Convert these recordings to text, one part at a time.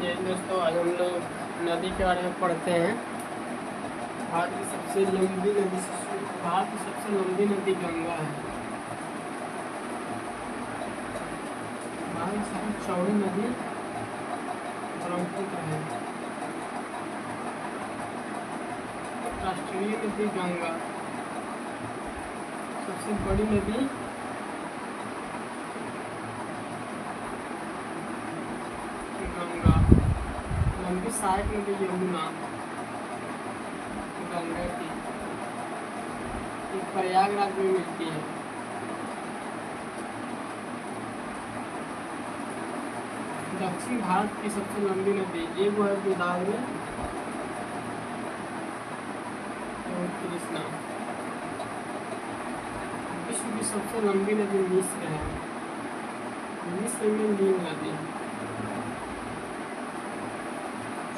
ये दोस्तों आज हम लोग नदी के बारे में पढ़ते हैं। भारत की सबसे लंबी नदी गंगा है। भारत की सबसे चौड़ी नदी ब्रह्मपुत्र है। राष्ट्रीय नदी गंगा। सबसे बड़ी नदी गंगा। लंबी सहायक नदी यमुना गंगा की प्रयागराज में मिलती है। दक्षिण भारत की सबसे लंबी नदी ये वो है गोदावरी और कृष्णा। विश्व की सबसे लंबी नदी मिस्र है। मिस्र में नील नदी।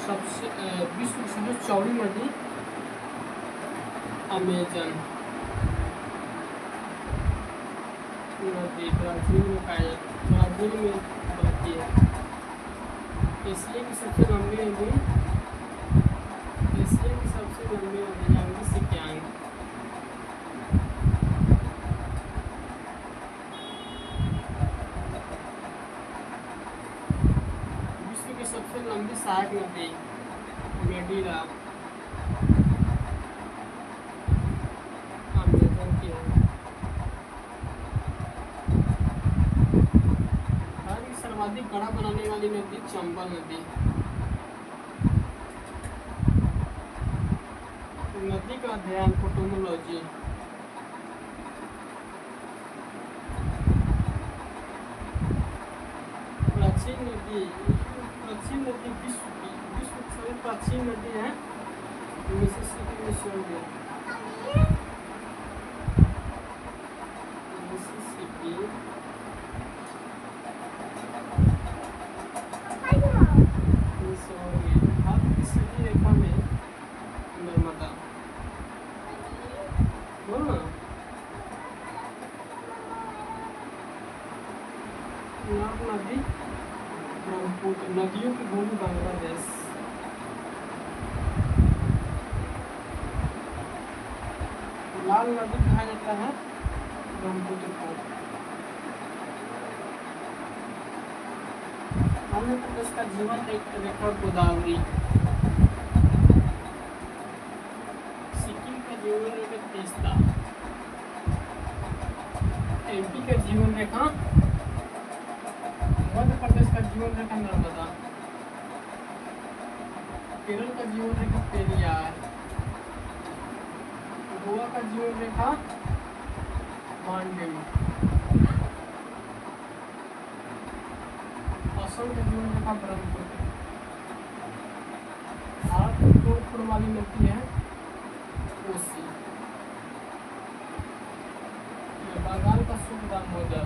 सबसे विश्व की सबसे चौड़ी नदी अमेजन नदी ब्राजील में पाया जाता है। ब्राजील में बहती है। एशिया की सबसे लंबी नदी यानी सिक्यांग। विश्व की सबसे लंबी सहायक नदी मेडीरा अमेजन की है। भारत की सर्वाधिक कड़ा बनाने वाली नदी चंबल नदी। नदी का अध्ययन फोटोमोलॉजी। प्राचीन नदी विश्व की सबसे प्राचीन नदी है Mississippi Missouri. Mississippi Missouri. Bharat की सीधी रेखा में नर्मदा। बोलो नदी ब्रह्मपुत्र। नदियों की भूमि बांग्लादेश। लाल नदी कहा जाता है ब्रह्मपुत्र को। आंध्र प्रदेश का जीवन रेखा गोदावरी। सिक्किम का जीवन रेखा तीस्ता। एमपी का जीवन रेखा मध्य प्रदेश का जीवन रेखा नर्मदा। केरल का जीवन रेखा पेरियार। गोवा का जीवन रेखा मांडवी। असम का जीवन रेखा ब्रह्मपुत्र। भारत की पूर्व वाली नदी है कोसी। बंगाल का शुभ दामोदर।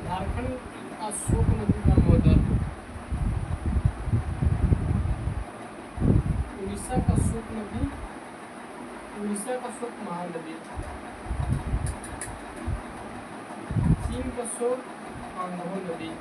झारखंड का अशोक नदी दामोदर। उड़ीसा का शोक महानदी। चीन का शोक आंधो नदी।